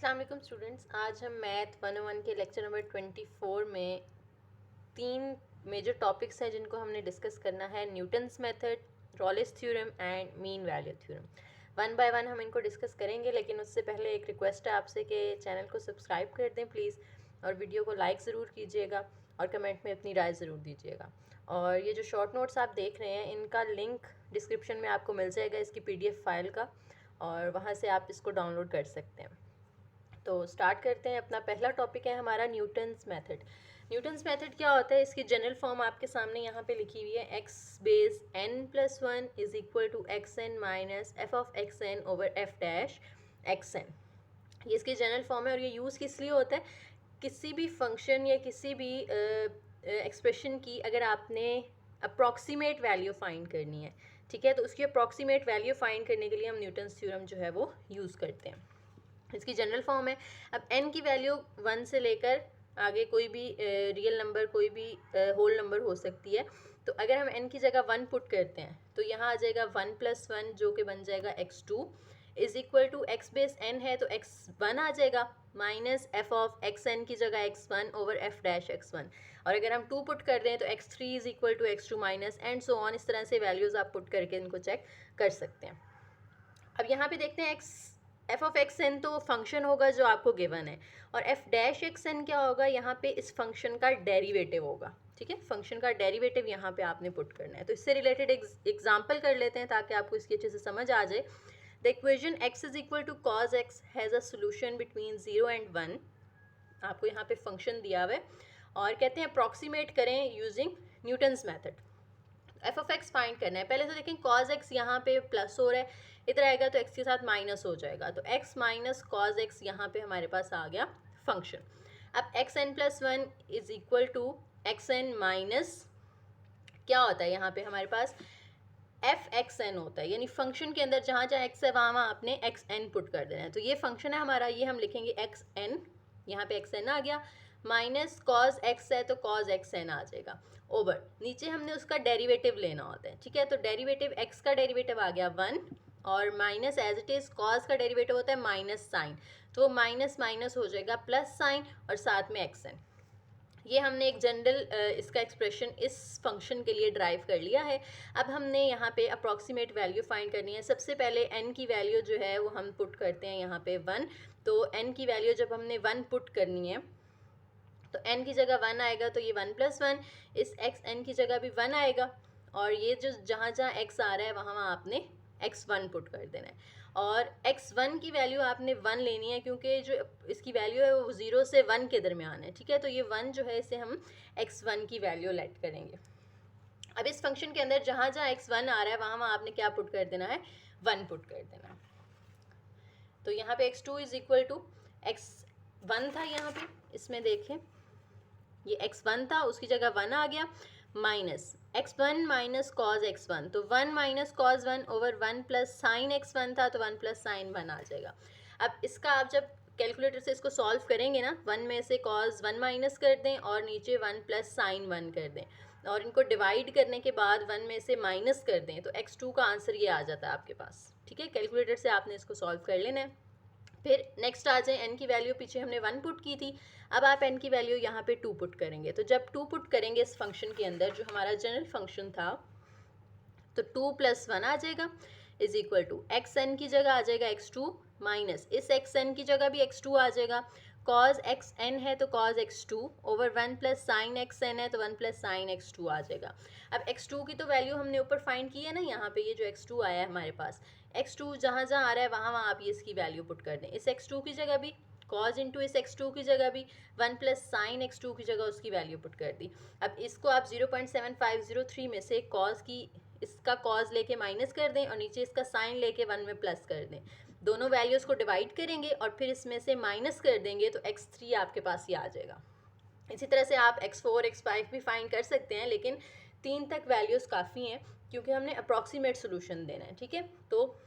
अस्सलाम वालेकुम स्टूडेंट्स। आज हम मैथ 101 के लेक्चर नंबर 24 में 3 मेजर टॉपिक्स हैं जिनको हमने डिस्कस करना है। Newton's method, Rolle's theorem and mean value theorem. One by one हम इनको डिस्कस करेंगे, लेकिन उससे पहले एक रिक्वेस्ट है आपसे कि चैनल को सब्सक्राइब कर दें प्लीज़, और वीडियो को लाइक ज़रूर कीजिएगा और कमेंट में अपनी राय ज़रूर दीजिएगा। और ये जो शॉर्ट नोट्स आप देख रहे हैं, इनका लिंक डिस्क्रिप्शन में आपको मिल जाएगा, इसकी PDF फाइल का, और वहाँ से आप इसको डाउनलोड कर सकते हैं। तो स्टार्ट करते हैं। अपना पहला टॉपिक है हमारा न्यूटन्स मेथड। न्यूटन्स मेथड क्या होता है, इसकी जनरल फॉर्म आपके सामने यहाँ पे लिखी हुई है। X base n plus 1 is equal to x n minus f of x n over f dash x n. ये इसकी जनरल फॉर्म है, और ये यूज़ किस लिए होता है, किसी भी फंक्शन या किसी भी एक्सप्रेशन की अगर आपने अप्रॉक्सीमेट वैल्यू फाइंड करनी है, ठीक है, तो उसकी अप्रॉक्सीमेट वैल्यू फाइंड करने के लिए हम न्यूटन्स थ्योरम जो है वो यूज़ करते हैं। इसकी जनरल फॉर्म है। अब n की वैल्यू 1 से लेकर आगे कोई भी रियल नंबर, कोई भी होल नंबर हो सकती है। तो अगर हम n की जगह 1 पुट करते हैं तो यहाँ आ जाएगा 1 प्लस 1 जो कि बन जाएगा x2 is equal to x base n है तो x1 आ जाएगा minus f of x n की जगह x1 over f dash x1। और अगर हम 2 पुट कर दें तो x3 is equal to x2 minus and so on. इस तरह से वैल्यूज़ आप पुट करके इनको चेक कर सकते हैं। अब यहाँ पे देखते हैं एफ ऑफ एक्स एन तो फंक्शन होगा जो आपको गिवन है, और एफ डैश एक्स एन क्या होगा, यहाँ पे इस फंक्शन का डेरिवेटिव होगा। ठीक है, फंक्शन का डेरिवेटिव यहाँ पे आपने पुट करना है। तो इससे रिलेटेड एग्जांपल कर लेते हैं ताकि आपको इसकी अच्छे से समझ आ जाए। The equation x is equal to cos x has a solution between 0 and 1। आपको यहाँ पे फंक्शन दिया हुआ है और कहते हैं अप्रॉक्सीमेट करें using Newton's method. F of x find करना है। पहले तो देखें कॉज एक्स यहाँ पे प्लस हो रहा है, इधर आएगा तो एक्स के साथ माइनस हो जाएगा, तो एक्स माइनस कॉज एक्स यहाँ पे हमारे पास आ गया फंक्शन। अब x n plus 1 is equal to x n minus क्या होता है, यहाँ पे हमारे पास एफ एक्स एन होता है, यानी फंक्शन के अंदर जहाँ जहाँ एक्स है वहाँ आपने एक्स एन पुट कर देना है। तो ये फंक्शन है हमारा, ये हम लिखेंगे एक्स एन, यहाँ पे एक्स एन आ गया, माइनस कॉज एक्स है तो कॉज एक्स एन आ जाएगा, ओवर नीचे हमने उसका डेरिवेटिव लेना होता है। ठीक है, तो डेरिवेटिव एक्स का डेरिवेटिव आ गया 1, और minus as it is cos का डेरिवेटिव होता है माइनस साइन, तो माइनस माइनस हो जाएगा प्लस साइन और साथ में एक्स एन। ये हमने एक जनरल इसका एक्सप्रेशन इस फंक्शन के लिए ड्राइव कर लिया है। अब हमने यहाँ पे अप्रॉक्सीमेट वैल्यू फाइंड करनी है। सबसे पहले n की वैल्यू जो है वो हम पुट करते हैं यहाँ पे 1। तो n की वैल्यू जब हमने 1 पुट करनी है तो n की जगह 1 आएगा, तो ये 1 प्लस 1, इस एक्स एन की जगह भी 1 आएगा, और ये जो जहाँ जहाँ x आ रहा है वहाँ वहाँ आपने x1 पुट कर देना है। और x1 की वैल्यू आपने 1 लेनी है, क्योंकि जो इसकी वैल्यू है वो 0 से 1 के दरमियान है। ठीक है, तो ये 1 जो है इसे हम x1 की वैल्यू लेट करेंगे। अब इस फंक्शन के अंदर जहाँ जहाँ x1 आ रहा है वहाँ वहाँ आपने क्या पुट कर देना है, 1 पुट कर देना है। तो यहाँ पे x2 is equal to x1 था, यहाँ पे इसमें देखें ये x1 था, उसकी जगह 1 आ गया, minus x1 minus cos x1, तो 1 minus cos 1 over 1 plus sign x1 था, तो 1 प्लस साइन 1 आ जाएगा। अब इसका आप जब कैलकुलेटर से इसको सॉल्व करेंगे ना, 1 में से कॉज 1 माइनस कर दें और नीचे 1 प्लस साइन 1 कर दें, और इनको डिवाइड करने के बाद 1 में से माइनस कर दें, तो x2 का आंसर ये आ जाता है आपके पास। ठीक है, कैलकुलेटर से आपने इसको सॉल्व कर लेना है। फिर नेक्स्ट आ जाए, n की वैल्यू पीछे हमने 1 पुट की थी, अब आप n की वैल्यू यहाँ पे 2 पुट करेंगे। तो जब 2 पुट करेंगे इस फंक्शन के अंदर जो हमारा जनरल फंक्शन था, तो 2 प्लस 1 आ जाएगा is equal to x n की जगह आ जाएगा x2 माइनस इस एक्स एन की जगह भी x2 आ जाएगा, कॉज एक्स एन है तो cos x2 over 1 plus sine x n है तो 1 प्लस साइन x2 आ जाएगा। अब x2 की तो वैल्यू हमने ऊपर फाइंड की है ना, यहाँ पे ये जो x2 आया है हमारे पास, x2 जहाँ जहाँ आ रहा है वहाँ वहाँ आप ये इसकी वैल्यू पुट कर दें। इस x2 की जगह भी कॉज इंटू इस x2 की जगह भी 1 प्लस साइन x2 की जगह उसकी वैल्यू पुट कर दी। अब इसको आप 0.7503 में से कॉज की इसका कॉज लेके माइनस कर दें और नीचे इसका साइन लेके 1 में प्लस कर दें, दोनों वैल्यूज़ को डिवाइड करेंगे और फिर इसमें से माइनस कर देंगे, तो x3 आपके पास ये आ जाएगा। इसी तरह से आप x4 x5 भी फाइंड कर सकते हैं, लेकिन 3 तक वैल्यूज़ काफ़ी हैं क्योंकि हमने अप्रॉक्सीमेट सोल्यूशन देना है। ठीक है, तो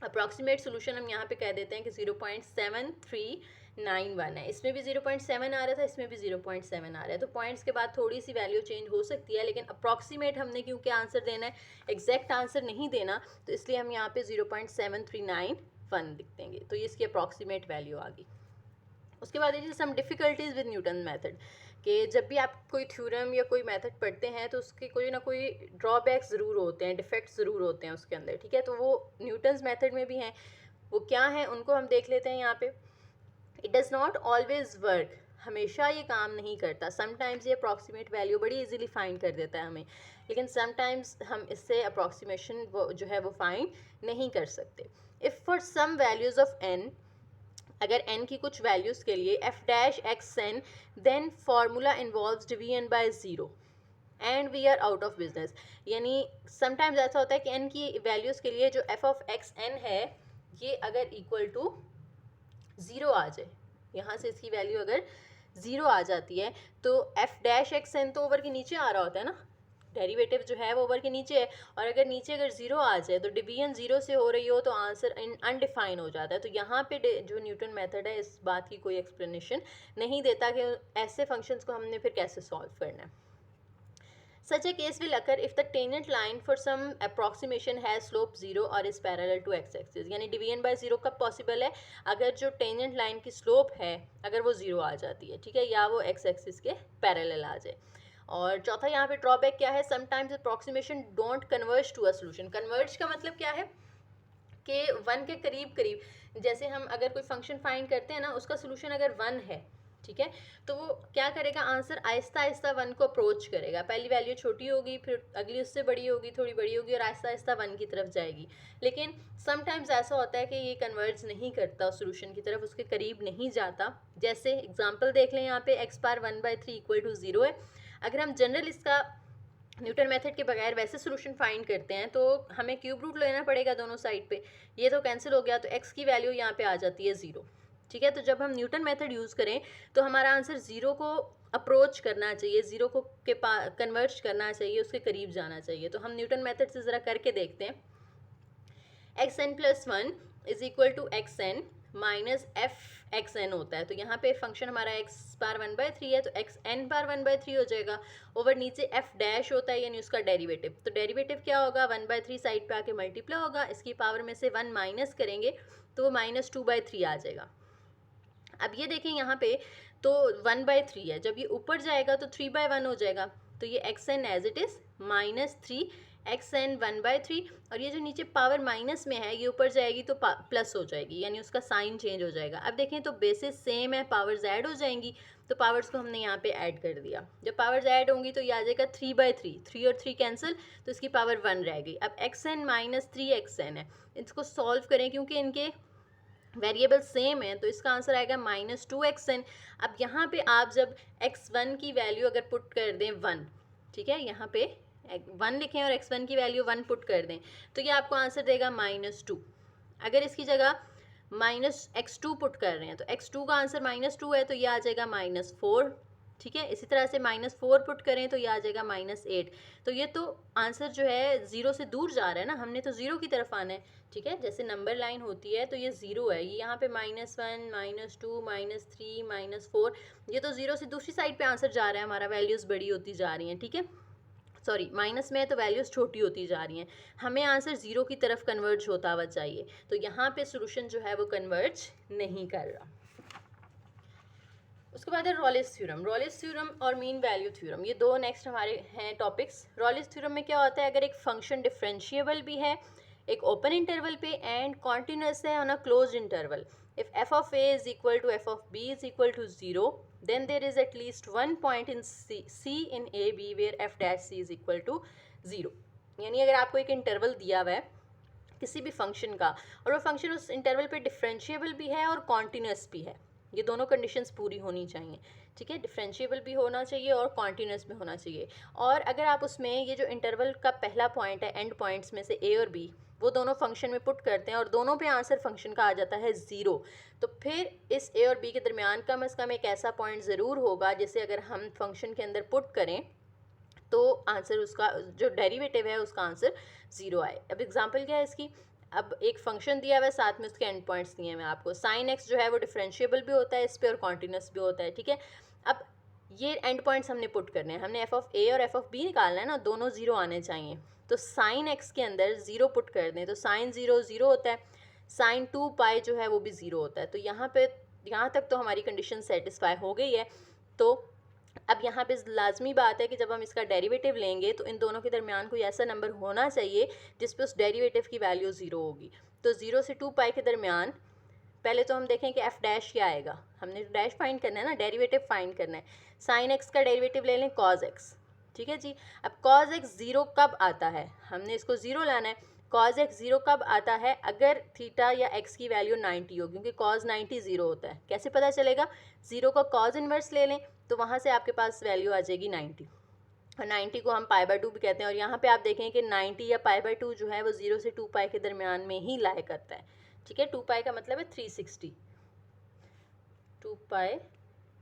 अप्रॉक्सीमेट सोल्यूशन हम यहाँ पे कह देते हैं कि 0.7391 है। इसमें भी 0.7 आ रहा था, इसमें भी 0.7 आ रहा है, तो पॉइंट्स के बाद थोड़ी सी वैल्यू चेंज हो सकती है, लेकिन अप्रॉक्सीमेट हमने क्योंकि आंसर देना है, एग्जैक्ट आंसर नहीं देना, तो इसलिए हम यहाँ पे 0.7391 लिख देंगे, तो ये इसकी अप्रॉक्सीमेट वैल्यू आ गई। उसके बाद है सम डिफ़िकल्टीज़ विद न्यूटन मेथड, कि जब भी आप कोई थ्योरम या कोई मेथड पढ़ते हैं तो उसके कोई ना कोई ड्रॉबैक्स ज़रूर होते हैं, डिफेक्ट्स ज़रूर होते हैं उसके अंदर, ठीक है। तो वो न्यूटन्स मेथड में भी हैं, वो क्या है उनको हम देख लेते हैं यहाँ पे। It does not always work, हमेशा ये काम नहीं करता। समटाइम्स ये अप्रॉक्सीमेट वैल्यू बड़ी इजीली फाइंड कर देता है हमें, लेकिन समटाइम्स हम इससे अप्रॉक्सीमेशन जो है वो फाइंड नहीं कर सकते। If for some values of n, अगर n की कुछ वैल्यूज़ के लिए f dash x n, then formula involves division by zero and we are out of business. यानी समटाइम्स ऐसा होता है कि n की वैल्यूज़ के लिए जो f ऑफ एक्स एन है ये अगर इक्वल टू ज़ीरो आ जाए, यहाँ से इसकी वैल्यू अगर ज़ीरो आ जाती है तो f डैश एक्स एन तो ओवर के नीचे आ रहा होता है ना, डेरिवेटिव जो है वो ओवर के नीचे है, और अगर नीचे अगर ज़ीरो आ जाए तो डिवीजन ज़ीरो से हो रही हो तो आंसर अनडिफाइन हो जाता है। तो यहाँ पे जो न्यूटन मेथड है इस बात की कोई एक्सप्लेनेशन नहीं देता कि ऐसे फंक्शंस को हमने फिर कैसे सॉल्व करना है। Such a case will occur if the tangent line for some approximation has slope 0 or is parallel to x-axis। यानी डिवीजन बाय ज़ीरो कब पॉसिबल है, अगर जो टेंजेंट लाइन की स्लोप है अगर वो ज़ीरो आ जाती है, ठीक है, या वो एक्स एक्सिस के पैरेलल आ जाए। और चौथा यहाँ पे ड्रॉबैक क्या है, sometimes approximation don't converge to a solution. Converge का मतलब क्या है कि वन के करीब करीब, जैसे हम अगर कोई फंक्शन फाइंड करते हैं ना, उसका सोल्यूशन अगर वन है, ठीक है, तो वो क्या करेगा, आंसर आहिस्ता आहिस्ता वन को अप्रोच करेगा। पहली वैल्यू छोटी होगी, फिर अगली उससे बड़ी होगी, थोड़ी बड़ी होगी, और आहिस्ता आहिस्ता वन की तरफ जाएगी। लेकिन समटाइम्स ऐसा होता है कि ये कन्वर्ज नहीं करता सोल्यूशन की तरफ, उसके करीब नहीं जाता। जैसे एग्जांपल देख लें, यहाँ पे एक्स पावर 1/3 इक्वल टू 0 है। अगर हम जनरल इसका न्यूटन मेथड के बगैर वैसे सोल्यूशन फाइंड करते हैं तो हमें क्यूब रूट लेना पड़ेगा दोनों साइड पे, ये तो कैंसिल हो गया, तो एक्स की वैल्यू यहाँ पे आ जाती है 0, ठीक है। तो जब हम न्यूटन मेथड यूज़ करें तो हमारा आंसर ज़ीरो को अप्रोच करना चाहिए, ज़ीरो को के कन्वर्ज करना चाहिए, उसके करीब जाना चाहिए। तो हम न्यूटन मेथड से ज़रा करके देखते हैं। X n plus one is equal to x n minus f x n होता है। तो यहाँ पे फंक्शन हमारा एक्स बार 1/3 है, तो एक्स एन बार 1/3 हो जाएगा। ओवर नीचे एफ डैश होता है यानी उसका डेरिवेटिव, तो डेरिवेटिव क्या होगा, 1/3 साइड पे आके मल्टीप्लाई होगा, इसकी पावर में से 1 माइनस करेंगे तो वो -2/3 आ जाएगा। अब ये देखें यहाँ पे तो 1/3 है, जब ये ऊपर जाएगा तो 3/1 हो जाएगा। तो ये x n as it is -3 x n 1/3, और ये जो नीचे पावर माइनस में है ये ऊपर जाएगी तो प्लस हो जाएगी, यानी उसका साइन चेंज हो जाएगा। अब देखें तो बेसिस सेम है, पावर्स ऐड हो जाएंगी, तो पावर्स को हमने यहाँ पे ऐड कर दिया। जब पावर्स ऐड होंगी तो ये आ जाएगा 3/3, 3 और 3 कैंसिल, तो इसकी पावर 1 रह गई। अब एक्स एन -3 एक्स एन है, इसको सॉल्व करें क्योंकि इनके वेरिएबल सेम है, तो इसका आंसर आएगा -2xn। अब यहाँ पे आप जब x1 की वैल्यू अगर पुट कर दें 1, ठीक है, यहाँ पे 1 लिखें और x1 की वैल्यू 1 पुट कर दें तो ये आपको आंसर देगा -2। अगर इसकी जगह -x2 पुट कर रहे हैं तो x2 का आंसर -2 है, तो ये आ जाएगा -4, ठीक है। इसी तरह से -4 पुट करें तो ये आ जाएगा -8। तो ये तो आंसर जो है ज़ीरो से दूर जा रहा है ना, हमने तो ज़ीरो की तरफ आना है, ठीक है। जैसे नंबर लाइन होती है तो ये ज़ीरो है, ये यहाँ पे -1 -2 -3 -4, ये तो ज़ीरो से दूसरी साइड पे आंसर जा रहा है हमारा, वैल्यूज़ बड़ी होती जा रही हैं, ठीक है। सॉरी, माइनस में है तो वैल्यूज़ छोटी होती जा रही हैं, हमें आंसर ज़ीरो की तरफ कन्वर्ज होता हुआ चाहिए। तो यहाँ पे सोल्यूशन जो है वो कन्वर्ज नहीं कर रहा। उसके बाद है रॉलिस थ्योरम। रॉलिस थ्योरम और मीन वैल्यू थ्योरम, ये दो नेक्स्ट हमारे हैं टॉपिक्स। रॉलिस थ्योरम में क्या होता है, अगर एक फंक्शन डिफरेंशिएबल भी है एक ओपन इंटरवल पे एंड कॉन्टिन्यूस है on a closed interval, if f of a is equal to f of b is equal to 0, then there is at least one point in C in AB where f dash C is equal to 0। यानी अगर आपको एक interval दिया हुआ है किसी भी function का और वो फंक्शन उस इंटरवल पे डिफरेंशिएबल भी है और कॉन्टिन्यूस भी है, ये दोनों कंडीशंस पूरी होनी चाहिए, ठीक है। डिफरेंशिएबल भी होना चाहिए और कॉन्टिन्यूस भी होना चाहिए। और अगर आप उसमें ये जो इंटरवल का पहला पॉइंट है, एंड पॉइंट्स में से ए और बी, वो दोनों फंक्शन में पुट करते हैं और दोनों पे आंसर फंक्शन का आ जाता है 0, तो फिर इस ए और बी के दरमियान कम से कम एक ऐसा पॉइंट ज़रूर होगा जिसे अगर हम फंक्शन के अंदर पुट करें तो आंसर उसका जो डेरिवेटिव है उसका आंसर 0 आए। अब एग्जांपल क्या है इसकी, अब एक फंक्शन दिया हुआ है, साथ में उसके एंड पॉइंट्स दिए हैं आपको। साइन एक्स जो है वो डिफरेंशिएबल भी होता है इस पे और कॉन्टिन्यूस भी होता है, ठीक है। अब ये एंड पॉइंट्स हमने पुट करने हैं, हमने एफ ऑफ ए और एफ ऑफ बी निकालना है ना, दोनों 0 आने चाहिए। तो साइन एक्स के अंदर 0 पुट कर दें तो साइन 0 0 होता है, साइन 2 पाई जो है वो भी 0 होता है। तो यहाँ पे यहाँ तक तो हमारी कंडीशन सेटिस्फाई हो गई है। तो अब यहाँ पे लाजमी बात है कि जब हम इसका डेरिवेटिव लेंगे तो इन दोनों के दरमियान कोई ऐसा नंबर होना चाहिए जिस पे उस डेरिवेटिव की वैल्यू ज़ीरो होगी। तो 0 से 2 पाई के दरमियान पहले तो हम देखें कि एफ डैश क्या आएगा। हमने डैश फाइंड करना है ना, डेरिवेटिव फाइंड करना है। साइन एक्स का डेरिवेटिव ले लें कॉज एक्स, ठीक है जी। अब कॉज एक्स ज़ीरो कब आता है, हमने इसको ज़ीरो लाना है। कॉज एक्स ज़ीरो कब आता है, अगर थीटा या एक्स की वैल्यू 90 हो, क्योंकि कॉज 90 ज़ीरो होता है। कैसे पता चलेगा, ज़ीरो का कॉज इन्वर्स ले लें तो वहाँ से आपके पास वैल्यू आ जाएगी 90, और 90 को हम पाई/2 भी कहते हैं। और यहाँ पे आप देखें कि 90 या पाई/2 जो है वो 0 से 2 पाई के दरमियान में ही लाया करता है, ठीक है। 2 पाई का मतलब है 360, 2 पाई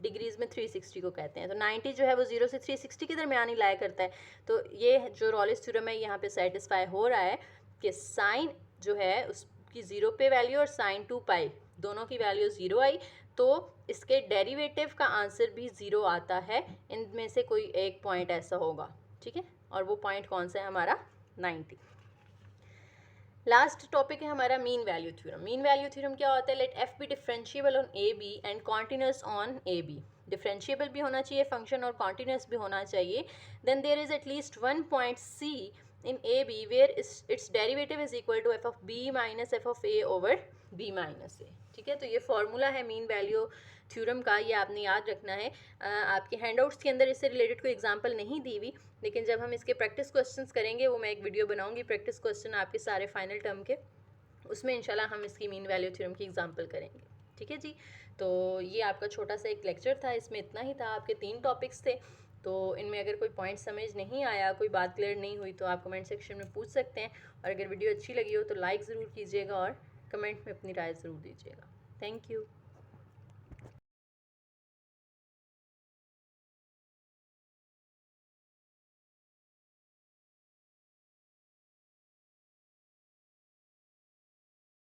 डिग्रीज में 360 को कहते हैं। तो 90 जो है वो 0 से 360 के दरमियान ही लाया करता है। तो ये जो रॉलेस थ्योरम है यहाँ पे सेटिस्फाई हो रहा है कि साइन जो है उसकी 0 पे वैल्यू और साइन 2 पाई दोनों की वैल्यू 0 आई, तो इसके डेरिवेटिव का आंसर भी 0 आता है। इनमें से कोई एक पॉइंट ऐसा होगा, ठीक है। और वो पॉइंट कौन सा है हमारा, 90। लास्ट टॉपिक है हमारा mean value theorem. Mean value theorem क्या होता है, let f be differentiable on a b and continuous on a b. Differentiable भी होना चाहिए फंक्शन और कॉन्टिन्यूस भी होना चाहिए। Then there is at least one point c in a b where its derivative is equal to f of b minus f of a over b minus a, ठीक है। तो ये फॉर्मूला है मीन वैल्यू थ्योरम का, ये आपने याद रखना है। आपके हैंडआउट्स के अंदर इससे रिलेटेड कोई एग्जांपल नहीं दी हुई, लेकिन जब हम इसके प्रैक्टिस क्वेश्चंस करेंगे, वो मैं एक वीडियो बनाऊंगी प्रैक्टिस क्वेश्चन आपके सारे फाइनल टर्म के, उसमें इंशाल्लाह हम इसकी मीन वैल्यू थ्योरम की एग्जांपल करेंगे, ठीक है जी। तो ये आपका छोटा सा एक लेक्चर था, इसमें इतना ही था। आपके 3 टॉपिक्स थे, तो इनमें अगर कोई पॉइंट समझ नहीं आया, कोई बात क्लियर नहीं हुई, तो आप कमेंट सेक्शन में पूछ सकते हैं। और अगर वीडियो अच्छी लगी हो तो लाइक ज़रूर कीजिएगा और कमेंट में अपनी राय ज़रूर दीजिएगा। Thank you.